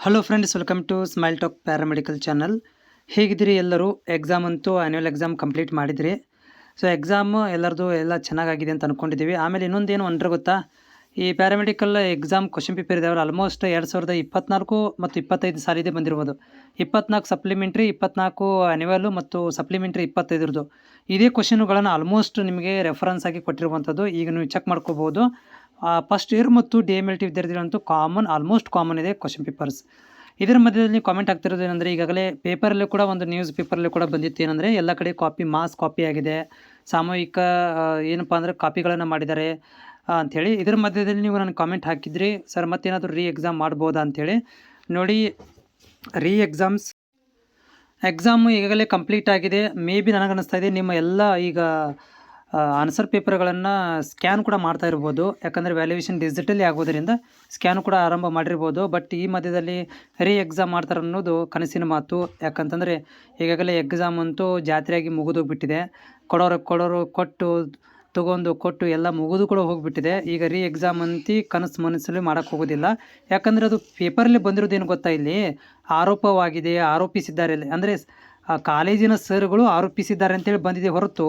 Hello friends, welcome to smile talk paramedical channel. ಹೇಗಿದ್ದೀರಿ ಎಲ್ಲರೂ? Exam ಅಂತೂ ಆ್ಯನ್ಯುವಲ್ ಎಕ್ಸಾಮ್ ಕಂಪ್ಲೀಟ್ ಮಾಡಿದ್ರಿ. ಸೊ ಎಕ್ಸಾಮು ಎಲ್ಲರದು ಎಲ್ಲ ಚೆನ್ನಾಗಾಗಿದೆ ಅಂತ ಅಂದ್ಕೊಂಡಿದ್ದೀವಿ. ಆಮೇಲೆ ಇನ್ನೊಂದೇನು ಅಂದರೆ ಗೊತ್ತಾ, ಈ ಪ್ಯಾರಾಮೆಡಿಕಲ್ ಎಕ್ಸಾಮ್ ಕ್ವಶನ್ ಪೇಪರ್ ಇದಾವಲ್ಲ, ಆಲ್ಮೋಸ್ಟ್ 2024 ಮತ್ತು 25 ಸಾಲಿದೆ ಬಂದಿರ್ಬೋದು. 24 ಸಪ್ಲಿಮೆಂಟ್ರಿ, 24 ಆ್ಯನ್ಯುವಲ್ಲು ಮತ್ತು ಸಪ್ಲಿಮೆಂಟ್ರಿ 25ರದ್ದು ಇದೇ ಕ್ವಶನ್ಗಳನ್ನು ಆಲ್ಮೋಸ್ಟ್ ನಿಮಗೆ ರೆಫರೆನ್ಸ್ ಆಗಿ ಕೊಟ್ಟಿರುವಂಥದ್ದು. ಈಗ ನೀವು ಚೆಕ್ ಮಾಡ್ಕೋಬೋದು. ಫಸ್ಟ್ ಇಯರ್ ಮತ್ತು DMLT ವಿದ್ಯಾರ್ಥಿಗಳಂತೂ ಆಲ್ಮೋಸ್ಟ್ ಕಾಮನ್ ಇದೆ ಕ್ವಶನ್ ಪೇಪರ್ಸ್. ಇದರ ಮಧ್ಯದಲ್ಲಿ ಕಾಮೆಂಟ್ ಆಗ್ತಿರೋದು ಏನಂದರೆ, ಈಗಾಗಲೇ ಪೇಪರಲ್ಲೂ ಕೂಡ ಒಂದು ನ್ಯೂಸ್ ಪೇಪರಲ್ಲೂ ಕೂಡ ಬಂದಿತ್ತು ಏನಂದರೆ, ಎಲ್ಲ ಕಡೆ ಮಾಸ್ ಕಾಪಿ ಆಗಿದೆ, ಸಾಮೂಹಿಕ ಏನಪ್ಪ ಅಂದರೆ ಕಾಪಿಗಳನ್ನು ಮಾಡಿದ್ದಾರೆ ಅಂಥೇಳಿ. ಇದರ ಮಧ್ಯದಲ್ಲಿ ನೀವು ನನಗೆ ಕಾಮೆಂಟ್ ಹಾಕಿದ್ರಿ, ಸರ್ ಮತ್ತೇನಾದರೂ ಎಕ್ಸಾಮ್ ಮಾಡ್ಬೋದಾ ಅಂಥೇಳಿ. ನೋಡಿ, ಎಕ್ಸಾಮು ಈಗಾಗಲೇ ಕಂಪ್ಲೀಟ್ ಆಗಿದೆ. ಮೇ ಬಿ ನನಗನ್ನಿಸ್ತಾ ಇದೆ ನಿಮ್ಮ ಎಲ್ಲ ಈಗ ಆನ್ಸರ್ ಪೇಪರ್ಗಳನ್ನು ಸ್ಕ್ಯಾನ್ ಕೂಡ ಮಾಡ್ತಾ ಇರ್ಬೋದು. ಯಾಕಂದರೆ ವ್ಯಾಲ್ಯೂಯೇಷನ್ ಡಿಜಿಟಲಿ ಆಗೋದರಿಂದ ಸ್ಕ್ಯಾನು ಕೂಡ ಆರಂಭ ಮಾಡಿರ್ಬೋದು. ಬಟ್ ಈ ಮಧ್ಯದಲ್ಲಿ ಎಕ್ಸಾಮ್ ಮಾಡ್ತಾರೆ ಅನ್ನೋದು ಕನಸಿನ ಮಾತು. ಯಾಕಂತಂದರೆ ಈಗಾಗಲೇ ಎಕ್ಸಾಮ್ ಅಂತೂ ಜಾತ್ರೆಯಾಗಿ ಮುಗಿದೋಗ್ಬಿಟ್ಟಿದೆ. ಕೊಡೋರು ಕೊಟ್ಟು ಎಲ್ಲ ಮುಗಿದು ಕೂಡ ಹೋಗಿಬಿಟ್ಟಿದೆ. ಈಗ ಎಕ್ಸಾಮ್ ಅಂತಿ ಕನಸು ಮನಸ್ಸಲ್ಲಿ ಮಾಡೋಕ್ಕೆ ಹೋಗೋದಿಲ್ಲ. ಯಾಕಂದರೆ ಅದು ಪೇಪರಲ್ಲಿ ಬಂದಿರೋದೇನು ಗೊತ್ತಾ, ಇಲ್ಲಿ ಆರೋಪಿಸಿದ್ದಾರೆ. ಅಂದರೆ ಕಾಲೇಜಿನ ಸರ್ಗಳು ಆರೋಪಿಸಿದ್ದಾರೆ ಅಂತೇಳಿ ಬಂದಿದೆ ಹೊರತು,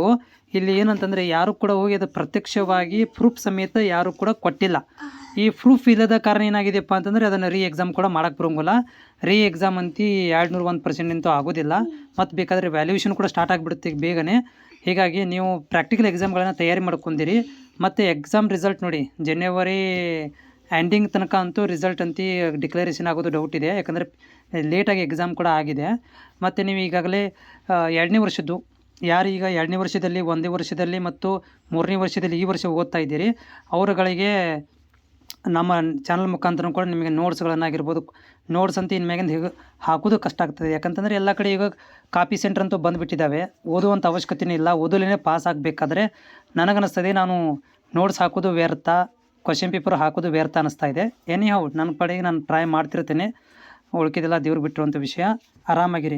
ಇಲ್ಲಿ ಏನಂತಂದರೆ ಯಾರು ಕೂಡ ಹೋಗಿ ಅದು ಪ್ರತ್ಯಕ್ಷವಾಗಿ ಪ್ರೂಫ್ ಸಮೇತ ಯಾರು ಕೂಡ ಕೊಟ್ಟಿಲ್ಲ. ಈ ಪ್ರೂಫ್ ಇಲ್ಲದ ಕಾರಣ ಏನಾಗಿದೆಯಪ್ಪ ಅಂತಂದರೆ ಅದನ್ನು ಎಕ್ಸಾಮ್ ಕೂಡ ಮಾಡೋಕ್ಕೆ ಬರೋಂಗಿಲ್ಲ. ಎಕ್ಸಾಮ್ ಅಂತಿ 201% ಅಂತೂ ಆಗೋದಿಲ್ಲ. ಮತ್ತು ಬೇಕಾದರೆ ವ್ಯಾಲ್ಯೂಯೇಷನ್ ಕೂಡ ಸ್ಟಾರ್ಟ್ ಆಗಿಬಿಡುತ್ತೆ ಈಗ ಬೇಗನೆ. ಹೀಗಾಗಿ ನೀವು ಪ್ರಾಕ್ಟಿಕಲ್ ಎಕ್ಸಾಮ್ಗಳನ್ನು ತಯಾರಿ ಮಾಡ್ಕೊಂಡಿರಿ. ಮತ್ತು ಎಕ್ಸಾಮ್ ರಿಸಲ್ಟ್ ನೋಡಿ, ಜನವರಿ ಎಂಡಿಂಗ್ ತನಕ ಅಂತೂ ರಿಸಲ್ಟ್ ಅಂತಿ ಡಿಕ್ಲರೇಷನ್ ಆಗೋದು ಡೌಟ್ ಇದೆ. ಯಾಕಂದರೆ ಲೇಟಾಗಿ ಎಕ್ಸಾಮ್ ಕೂಡ ಆಗಿದೆ. ಮತ್ತು ನೀವು ಈಗಾಗಲೇ 2ನೇ ವರ್ಷದ್ದು ಯಾರೀಗ 2ನೇ ವರ್ಷದಲ್ಲಿ, 1ನೇ ವರ್ಷದಲ್ಲಿ ಮತ್ತು 3ನೇ ವರ್ಷದಲ್ಲಿ ಈ ವರ್ಷ ಓದ್ತಾ ಇದ್ದೀರಿ, ಅವರುಗಳಿಗೆ ನಮ್ಮ ಚಾನಲ್ ಮುಖಾಂತರ ಕೂಡ ನಿಮಗೆ ನೋಟ್ಸ್ಗಳನ್ನಾಗಿರ್ಬೋದು, ನೋಟ್ಸ್ ಅಂತ ಇನ್ಮ್ಯಾಗಿಂದ ಹೇಗೆ ಹಾಕೋದು ಕಷ್ಟ ಆಗ್ತದೆ. ಯಾಕಂತಂದರೆ ಎಲ್ಲ ಕಡೆ ಈಗ ಕಾಪಿ ಸೆಂಟರ್ ಅಂತೂ ಬಂದುಬಿಟ್ಟಿದ್ದಾವೆ. ಓದುವಂಥ ಅವಶ್ಯಕತೆಯೂ ಇಲ್ಲ. ಓದಲೇ ಪಾಸ್ ಆಗಬೇಕಾದ್ರೆ ನನಗನ್ನಿಸ್ತದೆ ನಾನು ನೋಟ್ಸ್ ಹಾಕೋದು ವ್ಯರ್ಥ, ಕ್ವಶನ್ ಪೇಪರ್ ಹಾಕೋದು ವ್ಯರ್ಥ ಅನ್ನಿಸ್ತಾ ಇದೆ. ನನ್ನ ಪಡೆಗೆ ನಾನು ಟ್ರೈ ಮಾಡ್ತಿರ್ತೇನೆ. ಉಳ್ಕಿದೆಲ್ಲ ದೇವ್ರು ಬಿಟ್ಟಿರುವಂಥ ವಿಷಯ. ಆರಾಮಾಗಿರಿ.